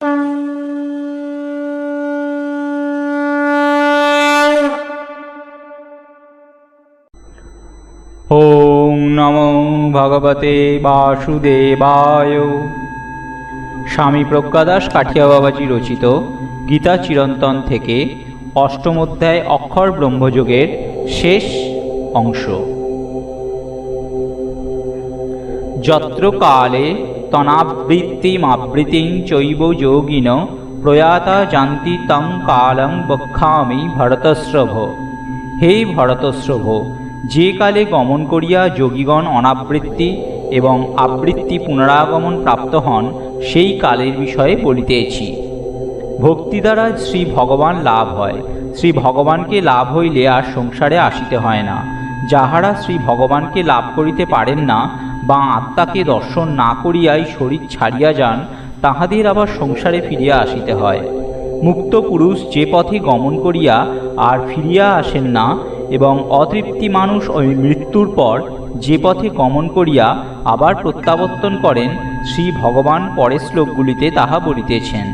ওম নমো ভগবতে বাসুদেবায়। স্বামী প্রজ্ঞাদাস কাঠিয়া বাবাজি রচিত গীতা চিরন্তন থেকে অষ্টম অধ্যায় অক্ষর ব্রহ্মযোগের শেষ অংশ। যত্র কালে তনাবৃত্তিমাবৃতিং চৈব যোগিন প্রয়াতা জান্তি তং কালং বক্ষামি ভরতশ্রভ। হে ভরতশ্রভ, যে কালে গমন করিয়া যোগীগণ অনাবৃত্তি এবং আবৃত্তি পুনরাগমন প্রাপ্ত হন, সেই কালের বিষয়ে বলিতেছি। ভক্তি দ্বারা শ্রী ভগবান লাভ হয়। শ্রী ভগবানকে লাভ হইলে আর সংসারে আসিতে হয় না। যাহারা শ্রী ভগবানকে লাভ করিতে পারেন না বা আত্মাকে দর্শন না করিয়াই শরীর ছাড়িয়া যান, তাহাদের আবার সংসারে ফিরিয়া আসিতে হয়। মুক্ত পুরুষ যে পথে গমন করিয়া আর ফিরিয়া আসেন না এবং অতৃপ্তি মানুষ ওই মৃত্যুর পর যে পথে গমন করিয়া আবার প্রত্যাবর্তন করেন, শ্রী ভগবান পরের শ্লোকগুলিতে তাহা বলিতেছেন।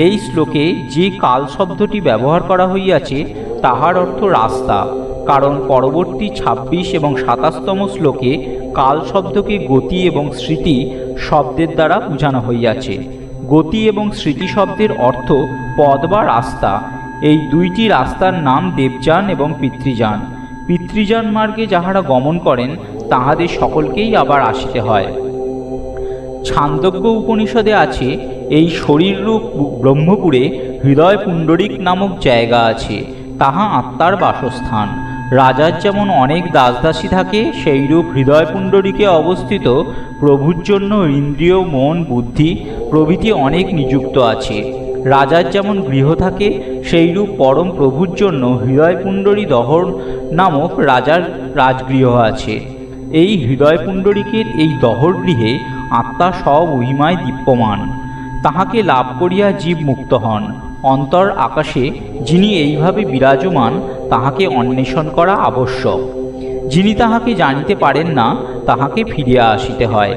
এই শ্লোকে যে কাল শব্দটি ব্যবহার করা হইয়াছে তাহার অর্থ রাস্তা, কারণ পরবর্তী 26 এবং 27তম শ্লোকে কাল শব্দকে গতি এবং স্মৃতি শব্দের দ্বারা বোঝানো হইয়াছে। গতি এবং স্মৃতি শব্দের অর্থ পথ বা রাস্তা। এই দুইটি রাস্তার নাম দেবযান এবং পিতৃযান। পিতৃযান মার্গে যাহারা গমন করেন তাহাদের সকলকেই আবার আসিতে হয়। ছান্দোগ্য উপনিষদে আছে, এই শরীররূপ ব্রহ্মপুরে হৃদয় পুণ্ডরিক নামক জায়গা আছে, তাহা আত্মার বাসস্থান। রাজার যেমন অনেক দাসদাসী থাকে, সেইরূপ হৃদয় পুণ্ডরিকে অবস্থিত প্রভুর জন্য ইন্দ্রিয়, মন, বুদ্ধি প্রভৃতি অনেক নিযুক্ত আছে। রাজার যেমন গৃহ থাকে, সেইরূপ পরম প্রভুর জন্য হৃদয় পুণ্ডরী দহর নামক রাজার রাজগৃহ আছে। এই হৃদয় পুণ্ডরিকের এই দহর গৃহে আত্মা স্বমহিমায় দীপ্যমান। তাহাকে লাভ করিয়া জীব মুক্ত হন। অন্তর আকাশে যিনি এইভাবে বিরাজমান, তাহাকে অন্বেষণ করা আবশ্যক। যিনি তাহাকে জানিতে পারেন না, তাহাকে ফিরিয়া আসিতে হয়।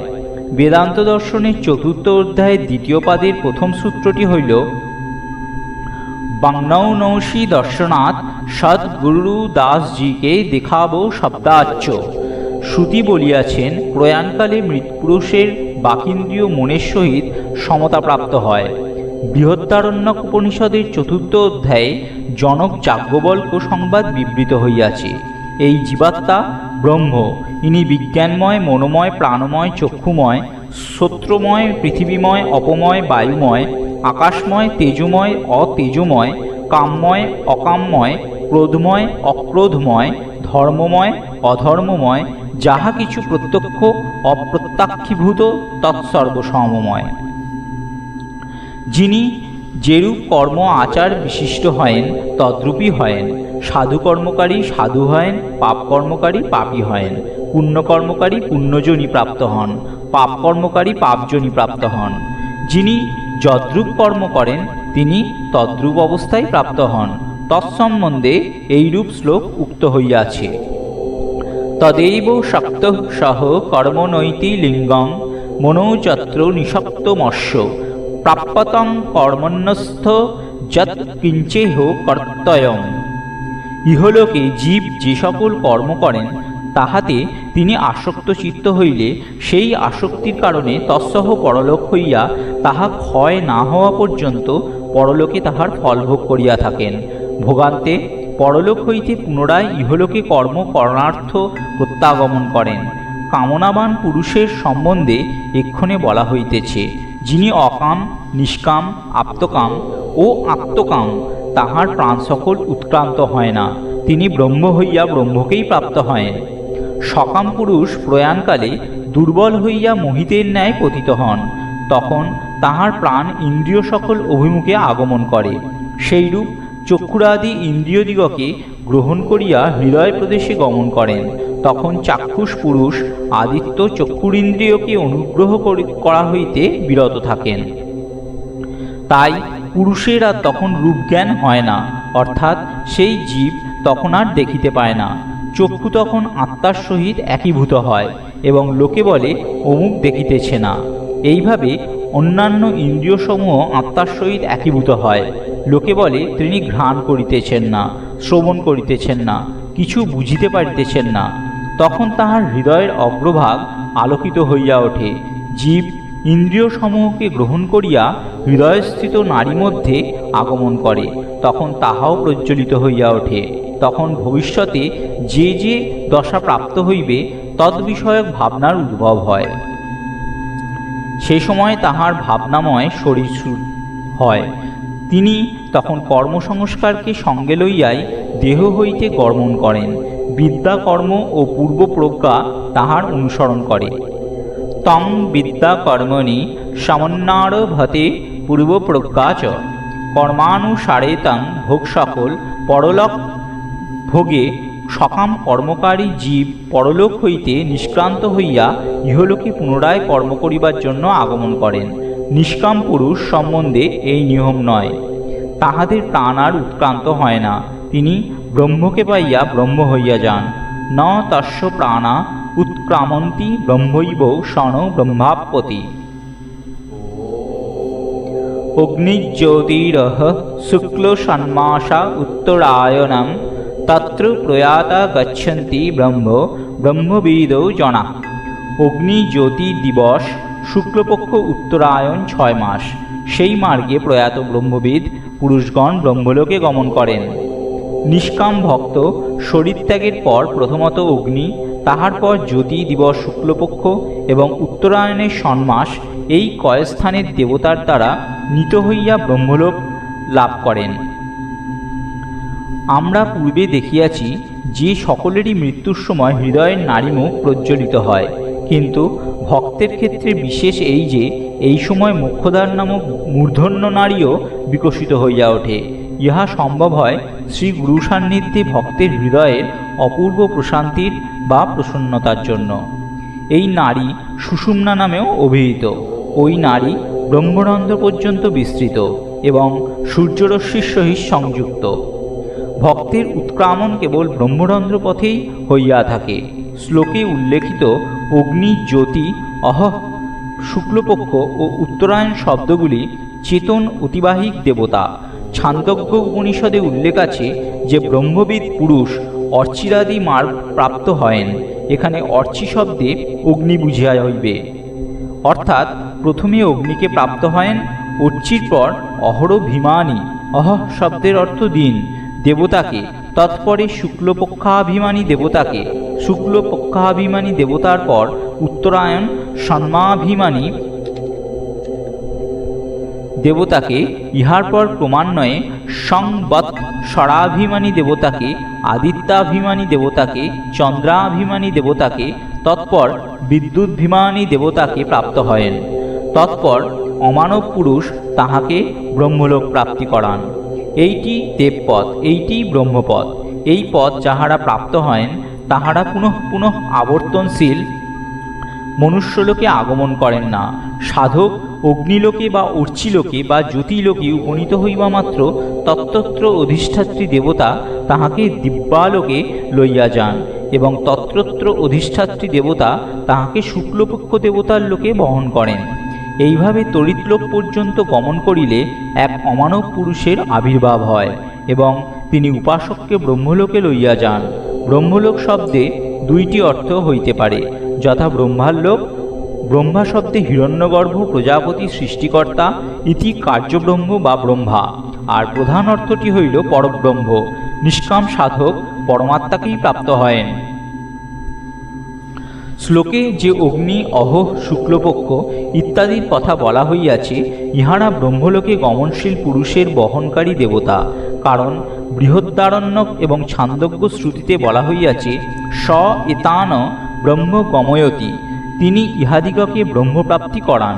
বেদান্ত দর্শনের 4th অধ্যায়ের 2য় পাদের প্রথম সূত্রটি হইল, বাংনৌনৌষি দর্শনাৎ সদ্গুরু দাসজিকে দেখাবো শব্দাচ্চ। শ্রুতি বলিয়াছেন, প্রয়াণকালে মৃতপুরুষের বাকীন্দ্রিয় মনের সহিত সমতাপ্রাপ্ত হয়। বৃহদারণ্যক উপনিষদের 4th অধ্যায়ে জনক যাজ্ঞবল্ক্য সংবাদ বিবৃত হইয়াছে। এই জীবাত্মা ব্রহ্ম, ইনি বিজ্ঞানময়, মনোময়, প্রাণময়, চক্ষুময়, শ্রোত্রময়, পৃথিবীময়, অপময়, বায়ুময়, আকাশময়, তেজময়, অতেজময়, কামময়, অকামময়, ক্রোধময়, অক্রোধময়, ধর্মময়, অধর্মময়, যাহা কিছু প্রত্যক্ষ অপ্রত্যাক্ষীভূত তৎসর্বসমময়। যিনি যেরূপ কর্ম আচার বিশিষ্ট হয়েন তদ্রূপী হয়েন। সাধু কর্মকারী সাধু হয়েন, পাপ কর্মকারী পাপী হয়েন। পুণ্য কর্মকারী পুণ্যজনী প্রাপ্ত হন, পাপ কর্মকারী পাপজনী প্রাপ্ত হন। যিনি যদ্রূপ কর্ম করেন তিনি তদ্রূপ অবস্থায় প্রাপ্ত হন। তৎসম্বন্ধে এইরূপ শ্লোক উক্ত হইয়াছে। তদেব শক্তঃ সহ কর্মনৈতি লিঙ্গং মনোযত্র নিষক্তমস্য প্রাপ্যতং কর্মণ্যস্থ যৎ কিঞ্চেহ কর্তয়ং। ইহলোকে জীব যে সকল কর্ম করেন তাহাতে তিনি আসক্ত চিত্ত হইলে সেই আসক্তির কারণে তৎসহ পরলোক হইয়া তাহা ক্ষয় না হওয়া পর্যন্ত পরলোকে তাহার ফলভোগ করিয়া থাকেন। ভোগান্তে পরলোক হইতে পুনরায় ইহলোকে কর্ম করণার্থ প্রত্যাগমন করেন। কামনাবান পুরুষের সম্বন্ধে এক্ষণে বলা হইতেছে, যিনি অকাম, নিষ্কাম, আপ্তকাম ও আত্মকাম, তাহার প্রাণ সকল উৎক্রান্ত হয় না, তিনি ব্রহ্ম হইয়া ব্রহ্মকেই প্রাপ্ত হয়েন। সকাম পুরুষ প্রয়াণকালে দুর্বল হইয়া মোহিতের ন্যায় পতিত হন, তখন তাহার প্রাণ ইন্দ্রিয় সকল অভিমুখে আগমন করে। সেইরূপ চক্ষুরাদি ইন্দ্রিয়দিগকে গ্রহণ করিয়া হৃদয় প্রদেশে গমন করেন, তখন চাক্ষুষ পুরুষ আদিত্য চক্ষুরিন্দ্রিয়কে অনুগ্রহ করা হইতে বিরত থাকেন। তাই পুরুষের আর তখন রূপজ্ঞান হয় না, অর্থাৎ সেই জীব তখন আর দেখিতে পায় না। চক্ষু তখন আত্মার সহিত একীভূত হয় এবং লোকে বলে অমুক দেখিতেছে না। এইভাবে অন্যান্য ইন্দ্রিয়সমূহ আত্মার সহিত একীভূত হয়। লোকে বলে তিনি ঘ্রাণ করিতেছেন না, শ্রবণ করিতেছেন না, কিছু বুঝিতে পারিতেছেন না। তখন তাহার হৃদয়ের অগ্রভাগ আলোকিত হইয়া ওঠে। জীব ইন্দ্রিয়সমূহকে গ্রহণ করিয়া হৃদয়স্থিত নারী মধ্যে আগমন করে, তখন তাহাও প্রজ্বলিত হইয়া ওঠে। তখন ভবিষ্যতে যে যে দশা প্রাপ্ত হইবে তদ্বিষয়ক ভাবনার উদ্ভব হয়। সেই সময় তাহার ভাবনাময় শরীর হয়। তিনি তখন কর্মসংস্কারকে সঙ্গে লইয়াই দেহ হইতে গমন করেন। বিদ্যা, কর্ম ও পূর্ব প্রজ্ঞা তাহার অনুসরণ করে। তং বিদ্যা কর্মণি সমন্নারভতে পূর্ব প্রজ্ঞা চ কর্মানুসারে তং ভোগ সকল পরলোক ভোগে। সকাম কর্মকারী জীব পরলোক হইতে নিষ্ক্রান্ত হইয়া ইহলোকে পুনরায় কর্ম করিবার জন্য আগমন করেন। নিষ্কাম পুরুষ সম্বন্ধে এই নিয়ম নয়। তাহাদের প্রাণ আর উৎক্রান্ত হয় না, তিনি ব্রহ্মকে পাইয়া ব্রহ্ম হইয়া যান। ন তস্য প্রাণা উৎক্রামন্তি ব্রহ্মৈব শণ ব্রহ্মাপতি। অগ্নিজ্যোতিরহ শুক্ল ষণ্মাসা উত্তরায়ণম তত্র প্রয়াতা গচ্ছন্তি ব্রহ্ম ব্রহ্মবিদৌ জনা। অগ্নি জ্যোতি দিবস শুক্লপক্ষ উত্তরায়ণ 6 মাস। সেই মার্গে প্রয়াত ব্রহ্মবিদ পুরুষগণ ব্রহ্মলোকে গমন করেন। নিষ্কাম ভক্ত শরীরত্যাগের পর প্রথমত অগ্নি, তাহার পর জ্যোতি দিবস শুক্লপক্ষ এবং উত্তরায়ণের ষণ্মাস, এই কয়স্থানের দেবতার দ্বারা নীত হইয়া ব্রহ্মলোক লাভ করেন। আমরা পূর্বে দেখিয়াছি যে সকলেরই মৃত্যুর সময় হৃদয়ের নাড়িমুখ প্রজ্বলিত হয়, কিন্তু ভক্তের ক্ষেত্রে বিশেষ এই যে এই সময় মোক্ষদ্বার নামক মূর্ধন্য নাড়িও বিকশিত হইয়া ওঠে। ইহা সম্ভব হয় শ্রী গুরু সান্নিধ্যে ভক্তের হৃদয়ের অপূর্ব প্রশান্তির বা প্রসন্নতার জন্য। এই নাড়ি সুষুম্না নামেও অভিহিত। ওই নাড়ি ব্রহ্মরন্ধ্র পর্যন্ত বিস্তৃত এবং সূর্যরশ্মির সহিত সংযুক্ত। ভক্তের উৎক্রামণ কেবল ব্রহ্মরন্ধ্র পথেই হইয়া থাকে। শ্লোকে উল্লেখিত অগ্নি, জ্যোতি, অহ, শুক্লপক্ষ ও উত্তরায়ণ শব্দগুলি চেতন অতিবাহিক দেবতা। ছান্দোগ্য উপনিষদে উল্লেখ আছে যে ব্রহ্মবিদ পুরুষ অর্চিরাদি মার্গ প্রাপ্ত হয়েন। এখানে অর্চি শব্দে অগ্নি বুঝিয়া হইবে, অর্থাৎ প্রথমে অগ্নিকে প্রাপ্ত হয়েন। অর্চির পর অহর ভীমানী, অহ শব্দের অর্থ দিন, দেবতাকে, তৎপরে শুক্লপক্ষাভিমানী দেবতাকে, শুক্লপক্ষাভিমানী দেবতার পর উত্তরায়ণ ষণ্মাভিমানী দেবতাকে, ইহার পর ক্রমান্বয়ে সংবৎসরাভিমানী দেবতাকে, আদিত্যাভিমানী দেবতাকে, চন্দ্রাভিমানী দেবতাকে, তৎপর বিদ্যুদ্ভিমানী দেবতাকে প্রাপ্ত হয়েন। তৎপর অমানব পুরুষ তাহাকে ব্রহ্মলোক প্রাপ্তি করান। এইটি দেবপদ, এইটি ব্রহ্মপদ। এই পদ যাহারা প্রাপ্ত হয়েন তাহারা পুনঃ পুনঃ আবর্তনশীল মনুষ্যলোকে আগমন করেন না। সাধক অগ্নিলোকে বা অর্চিলোকে বা জ্যোতিলোকে উপনীত হইবা মাত্র তত্ত্বত্র অধিষ্ঠাত্রী দেবতা তাহাকে দিব্যালোকে লইয়া যান এবং তত্ত্রত্র অধিষ্ঠাত্রী দেবতা তাহাকে শুক্লপক্ষ দেবতার লোকে বহন করেন। এইভাবে তড়িৎলোক পর্যন্ত গমন করিলে এক অমানব পুরুষের আবির্ভাব হয় এবং তিনি উপাসককে ব্রহ্মলোকে লইয়া যান। ব্রহ্মলোক শব্দে দুইটি অর্থ হইতে পারে, যথা ব্রহ্মার লোক, ব্রহ্মা শব্দে হিরণ্যগর্ভ প্রজাপতি সৃষ্টিকর্তা ইতি কার্যব্রহ্ম বা ব্রহ্মা, আর প্রধান অর্থটি হইল পরব্রহ্ম। নিষ্কাম সাধক পরমাত্মাকেই প্রাপ্ত হয়েন। শ্লোকে যে অগ্নি, অহ, শুক্লপক্ষ ইত্যাদির কথা বলা হইয়াছে, ইহারা ব্রহ্মলোকে গমনশীল পুরুষের বহনকারী দেবতা। কারণ বৃহদারণ্যক এবং ছান্দোগ্য শ্রুতিতে বলা হইয়াছে, স এতান ব্রহ্ম গময়তি, তিনি ইহাদিগকে ব্রহ্মপ্রাপ্তি করান।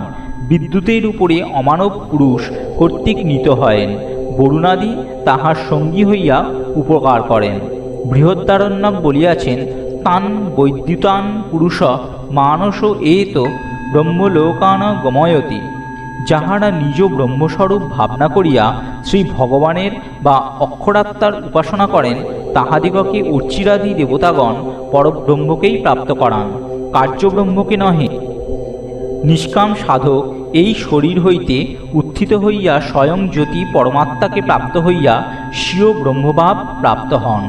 বিদ্যুতের উপরে অমানব পুরুষ কর্তৃক নীত হয়েন। বরুণাদি তাহার সঙ্গী হইয়া উপকার করেন। বৃহদারণ্যক বলিয়াছেন, তান বৈদ্যুতান পুরুষ মানস এত ব্রহ্মলোকান গময়তি, যাহারা নিজ ব্রহ্মস্বরূপ ভাবনা করিয়া শ্রী ভগবানের বা অক্ষরাত্মার উপাসনা করেন, তাহাদিগকে অর্চিরাদি দেবতাগণ পরব্রহ্মকেই প্রাপ্ত করান, কার্যব্রহ্মকে নহে। নিষ্কাম সাধক এই শরীর হইতে উত্থিত হইয়া স্বয়ং জ্যোতি পরমাত্মাকে প্রাপ্ত হইয়া স্বীয় ব্রহ্মভাব প্রাপ্ত হন।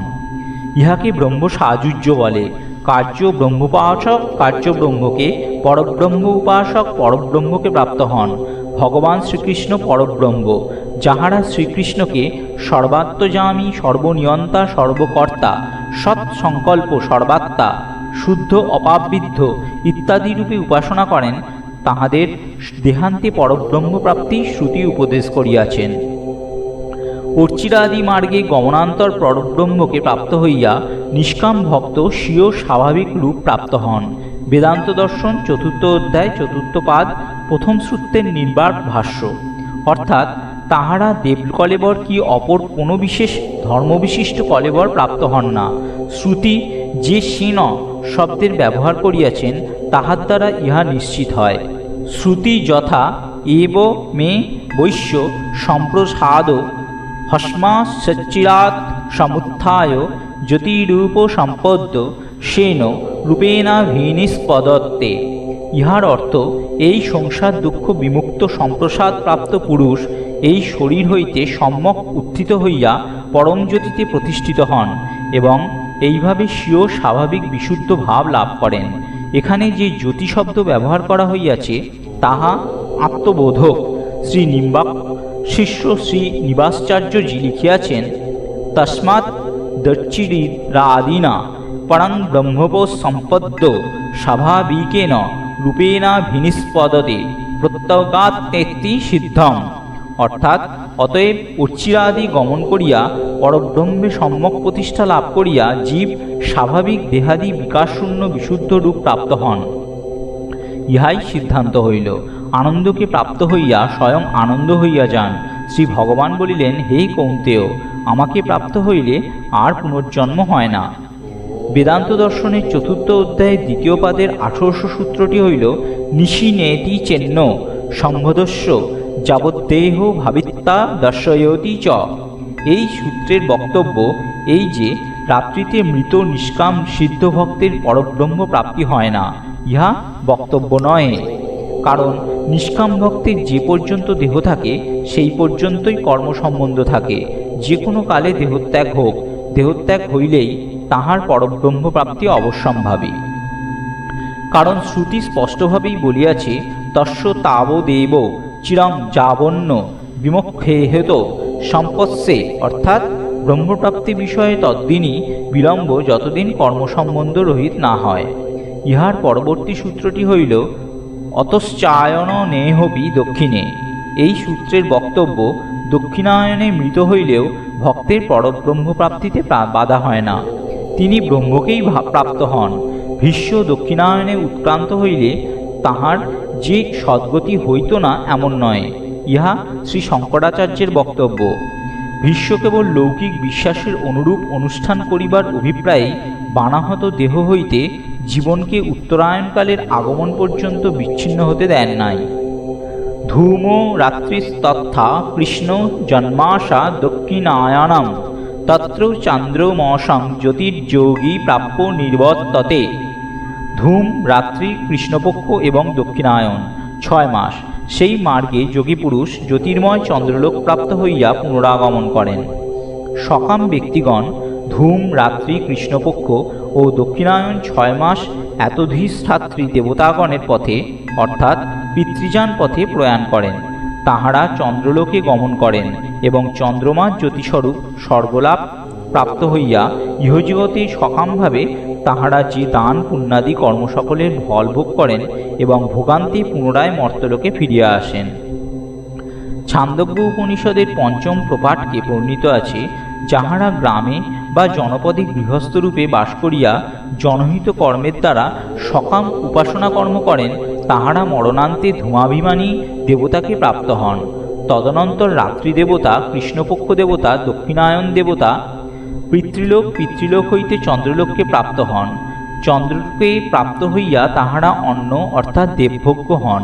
ইহাকে ব্রহ্ম সাযুজ্য বলে। কার্য ব্রহ্মোপাসক কার্য ব্রহ্মকে, পরব্রহ্ম উপাসক পরব্রহ্মকে প্রাপ্ত হন। ভগবান শ্রীকৃষ্ণ পরব্রহ্ম, যাহারা শ্রীকৃষ্ণকে সর্বাত্মজামী, সর্বনিয়ন্তা, সর্বকর্তা, সৎসংকল্প, সর্বাত্মা, শুদ্ধ, অপাবৃদ্ধ ইত্যাদি রূপে উপাসনা করেন, তাহাদের দেহান্তে পরব্রহ্ম প্রাপ্তি শ্রুতি উপদেশ করিয়াছেন। অর্চিরাদি মার্গে গমনান্তর পরব্রহ্মকে প্রাপ্ত হইয়া নিষ্কাম ভক্ত স্বীয় স্বাভাবিক রূপ প্রাপ্ত হন। বেদান্ত দর্শন 4th অধ্যায় 4th পাদ 1ম সূত্রের নির্বাক ভাষ্য। অর্থাৎ তাহারা দেবকলেবর কি অপর কোনো বিশেষ ধর্মবিশিষ্ট কলেবর প্রাপ্ত হন না। শ্রুতি যে সেন শব্দের ব্যবহার করিয়াছেন, তাহার দ্বারা ইহা নিশ্চিত হয়। শ্রুতি যথা এব মে বৈশ্য সম্প্রসাদ হস্মাচ্চিরাৎ সমুত্থায় জ্যোতিরূপ সম্পদ্য সেন রূপেণাভিনিষ্পদত্তে। ইহার অর্থ, এই সংসার দুঃখ বিমুক্ত সম্প্রসাদ প্রাপ্ত পুরুষ এই শরীর হইতে সম্যক উত্থিত হইয়া পরম জ্যোতিতে প্রতিষ্ঠিত হন এবং এইভাবে স্বীয় স্বাভাবিক বিশুদ্ধ ভাব লাভ করেন। এখানে যে জ্যোতি শব্দ ব্যবহার করা হইয়াছে, তাহা আত্মবোধক। শ্রী নিম্বাক শিষ্য শ্রী নিবাসাচার্যজি লিখিয়াছেন, তস্মাৎ দর্চিরাদিনা পরং ব্রহ্মোপসম্পদ্য স্বাভাবিকেন রূপেণাভিনিষ্পদতে প্রত্যগাত্মেতি সিদ্ধম। অর্থাৎ অতএব অর্চিরাদি গমন করিয়া পরব্রহ্মে সম্যক প্রতিষ্ঠা লাভ করিয়া জীব স্বাভাবিক দেহাদি বিকাশশূন্য বিশুদ্ধ রূপ প্রাপ্ত হন। ইহাই সিদ্ধান্ত হইল। আনন্দকে প্রাপ্ত হইয়া স্বয়ং আনন্দ হইয়া যান। শ্রী ভগবান বলিলেন, হে কৌন্তেয়, আমাকে প্রাপ্ত হইলে আর পুনর্জন্ম হয় না। বেদান্ত দর্শনের 4th অধ্যায়ের 2য় পাদের 18 সূত্রটি হইল, নিশি নেতি চেন্ন সম্ভদস্য যাবদ্দেহ ভাবিত্তা দর্শয়তি চ। এই সূত্রের বক্তব্য এই যে, রাত্রিতে মৃত নিষ্কাম সিদ্ধ ভক্তের পরব্রহ্ম প্রাপ্তি হয় না। ইহা বক্তব্য নয়। কারণ নিষ্কাম ভক্তের যে পর্যন্ত দেহ থাকে, সেই পর্যন্তই কর্মসম্বন্ধ থাকে। যে কোনো কালে দেহত্যাগ হোক, দেহত্যাগ হইলেই তাহার পরব্রহ্ম প্রাপ্তি অবশ্যম্ভাবী। কারণ শ্রুতি স্পষ্টভাবেই বলিয়াছে, তস্য তাবদেব চিরং যাবন্য বিমুক্ষেহেত সম্পস্যে। অর্থাৎ ব্রহ্মপ্রাপ্তি বিষয়ে তদ্দিনই বিলম্ব, যতদিন কর্মসম্বন্ধ রহিত না হয়। ইহার পরবর্তী সূত্রটি হইল, অতশ্চায়ন নেহপি দক্ষিণে। এই সূত্রের বক্তব্য, দক্ষিণায়নে মৃত হইলেও ভক্তের পরব্রহ্ম প্রাপ্তিতে বাধা হয় না, তিনি ব্রহ্মকেই প্রাপ্ত হন। ভীষ্ম দক্ষিণায়নে উৎক্রান্ত হইলে তাহার যে সদ্গতি হইত না এমন নয়। ইহা শ্রী শঙ্করাচার্যের বক্তব্য। ভীষ্ম কেবল লৌকিক বিশ্বাসের অনুরূপ অনুষ্ঠান করিবার অভিপ্রায়ে বানাহত দেহ হইতে জীবনকে উত্তরায়ণকালের আগমন পর্যন্ত বিচ্ছিন্ন হতে দেন নাই। ধূম রাত্রিস্তথা কৃষ্ণ জন্মাশা দক্ষিণায়নম তত্র চান্দ্রমসং জ্যোতির্যোগী প্রাপ্য নির্বর্ততে। ধূম রাত্রি, কৃষ্ণপক্ষ এবং দক্ষিণায়ন 6 মাস। সেই মার্গে যোগী পুরুষ জ্যোতির্ময় চন্দ্রলোক প্রাপ্ত হইয়া পুনরাগমন করেন। সকাম ব্যক্তিগণ ধূম রাত্রি, কৃষ্ণপক্ষ ও দক্ষিণায়ন 6 মাস এতধিষ্ঠাত্রী দেবতাগণের পথে অর্থাৎ পিতৃযান পথে প্রয়াণ করেন। তাহারা চন্দ্রলোকে গমন করেন এবং চন্দ্রমার জ্যোতিস্বরূপ স্বর্গলাভ প্রাপ্ত হইয়া ইহজগতে সকামভাবে তাহারা যে দান পুণ্যাদি কর্মসকলের ফল ভোগ করেন এবং ভোগান্তে পুনরায় মর্তলোকে ফিরিয়া আসেন। ছান্দোগ্য উপনিষদের 5ম প্রপাঠকে বর্ণিত আছে, যাহারা গ্রামে বা জনপদে গৃহস্থরূপে বাস করিয়া জনহিত কর্মের দ্বারা সকাম উপাসনা কর্ম করেন, তাহারা মরণান্তে ধূমাভিমানী দেবতাকে প্রাপ্ত হন। তদনন্তর রাত্রি দেবতা, কৃষ্ণপক্ষ দেবতা, দক্ষিণায়ন দেবতা পিতৃলোক হইতে চন্দ্রলোককে প্রাপ্ত হন। চন্দ্রলোকে প্রাপ্ত হইয়া তাহারা অন্ন অর্থাৎ দেবভোগ্য হন।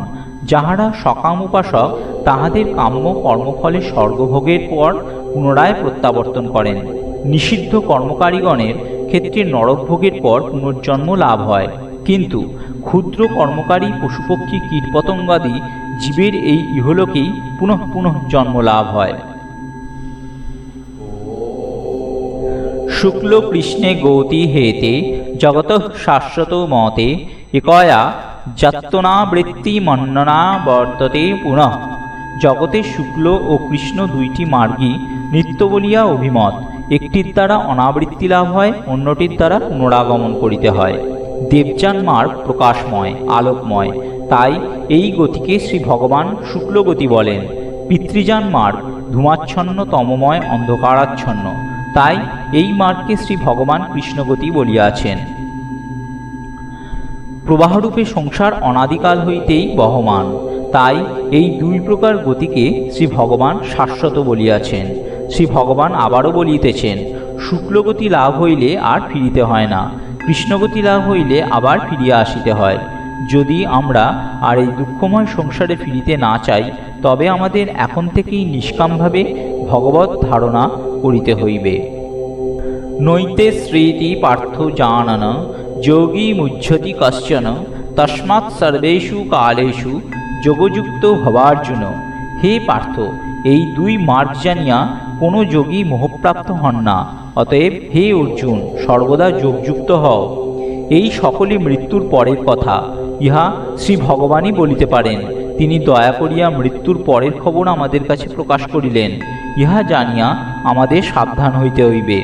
যাহারা সকাম উপাসক, তাহাদের কাম্য কর্মফলে স্বর্গভোগের পর পুনরায় প্রত্যাবর্তন করেন। নিষিদ্ধ কর্মকারীগণের ক্ষেত্রে নরকভোগের পর পুনর্জন্ম লাভ হয়, কিন্তু ক্ষুদ্র কর্মকারী পশুপক্ষী কীটপতঙ্গাদি জীবের এই ইহলোকেই পুনঃ পুনঃ জন্ম লাভ হয়। শুক্ল কৃষ্ণে গৌতি হেতে জগত শাশ্বত মতে একয়া যাত্তনাবৃত্তি মন্ননা বর্ততে পুনঃ। জগতে শুক্ল ও কৃষ্ণ দুইটি মার্গই নিত্য বলিয়া অভিমত। একটির দ্বারা অনাবৃত্তি লাভ হয়, অন্যটির দ্বারা পুনরাগমন করিতে হয়। দেবযান মার্গ প্রকাশময়, আলোকময়, তাই এই গতিকে শ্রী ভগবান শুক্লগতি বলেন। পিতৃযান মার্গ ধূমাচ্ছন্ন, তমময়, অন্ধকারাচ্ছন্ন, তাই এই মার্গকে শ্রী ভগবান কৃষ্ণগতি বলিয়াছেন। প্রবাহরূপে সংসার অনাদিকাল হইতেই বহমান, তাই এই দুই প্রকার গতিকে শ্রী ভগবান শাশ্বত বলিয়াছেন। শ্রী ভগবান আবারও বলিতেছেন, শুক্লগতি লাভ হইলে আর ফিরিতে হয় না, কৃষ্ণগতি লাভ হইলে আবার ফিরিয়া আসিতে হয়। যদি আমরা আর এই দুঃখময় সংসারে ফিরিতে না চাই, তবে আমাদের এখন থেকেই নিষ্কামভাবে ভগবত ধারণা করিতে হইবে। নৈতে স্মৃতি পার্থ জানন যোগী মুহ্যতি কশ্চন তস্মাৎ সর্বেষু কালেষু যোগযুক্ত ভবার্জুন। হে পার্থ, এই দুই মার্গ জানিয়া কোনো যোগী মোহপ্রাপ্ত হন না। অতএব হে অর্জুন, সর্বদা যোগযুক্ত হও। এই সকলই মৃত্যুর পরের কথা, ইহা শ্রী ভগবানই বলিতে পারেন। তিনি দয়া করিয়া মৃত্যুর পরের খবর আমাদের কাছে প্রকাশ করিলেন। ইহা জানিয়া আমাদের সাবধান হইতে হইবে।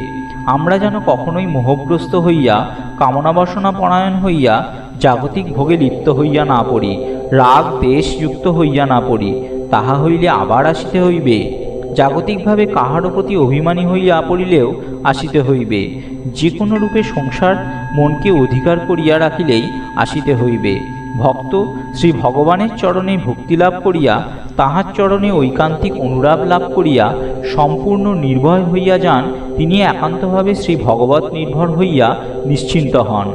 আমরা যেন কখনোই মোহগ্রস্ত হইয়া, কামনা বাসনা পরায়ণ হইয়া, জাগতিক ভোগে লিপ্ত হইয়া না পড়ি, রাগ দেশযুক্ত হইয়া না পড়ি, তাহা হইলে আবার আসিতে হইবে। জাগতিকভাবে কাহারও প্রতি অভিমানী হইয়া পড়িলেও আসিতে হইবে। যে কোনো রূপে সংসার মনকে অধিকার করিয়া রাখিলেই আসিতে হইবে। ভক্ত শ্রী ভগবানের চরণে ভক্তি লাভ করিয়া, তাহার চরণে ঐকান্তিক অনুরাগ লাভ করিয়া সম্পূর্ণ নির্ভয় হইয়া যান, তিনি একান্তভাবে শ্রী ভগবৎ নির্ভর হইয়া নিশ্চিন্ত হন।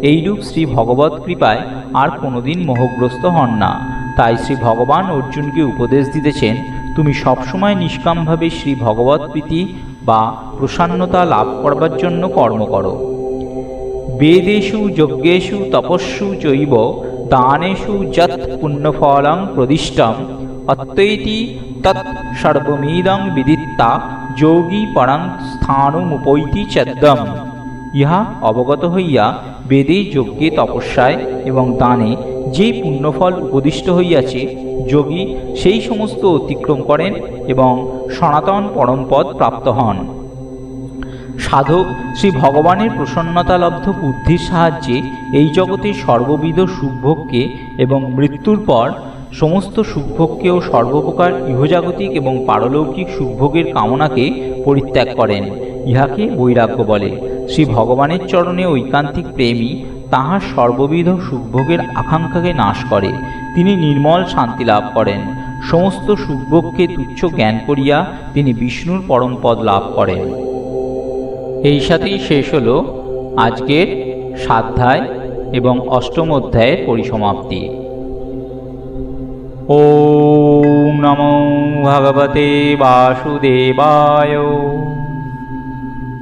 এইরূপ শ্রী ভগবৎ কৃপায় আর কোনোদিন মোহগ্রস্ত হন না। তাই শ্রী ভগবান অর্জুনকে উপদেশ দিতেছেন, তুমি সবসময় নিষ্কামভাবে শ্রী ভগবৎ প্রীতি বা প্রসন্নতা লাভ করবার জন্য কর্ম করো। বেদেষু যজ্ঞেষু তপস্যু চৈব দানেষু যৎ পুণ্যফলং প্রদিষ্টম অত্যৈতি তৎ সর্বমিদং বিদিত্তা যোগী পরং স্থানমুপৈতি চদ্দম। ইহা অবগত হইয়া বেদে, যজ্ঞে, তপস্যায় এবং দানে যে পুণ্যফল উপদিষ্ট হইয়াছে, যোগী সেই সমস্ত অতিক্রম করেন এবং সনাতন পরমপদ প্রাপ্ত হন। সাধক শ্রী ভগবানের প্রসন্নতালব্ধ বুদ্ধির সাহায্যে এই জগতের সর্ববিধ সুখভোগকে এবং মৃত্যুর পর সমস্ত সুখভোগকে ও সর্বপ্রকার ইহজাগতিক এবং পারলৌকিক সুখভোগের কামনাকে পরিত্যাগ করেন। ইহাকে বৈরাগ্য বলে। শ্রী ভগবানের চরণে ঐকান্তিক প্রেমী তাহার সর্ববিধ সুখভোগের আকাঙ্ক্ষাকে নাশ করে। তিনি নির্মল শান্তি লাভ করেন। সমস্ত সুখভোগকে তুচ্ছ জ্ঞান করিয়া তিনি বিষ্ণুর পরমপদ লাভ করেন। এই সাথেই শেষ হল আজকের সাধ্যায় এবং অষ্টম অধ্যায়ের পরিসমাপ্তি। ওম নমো ভগবতে বাসুদেবায়।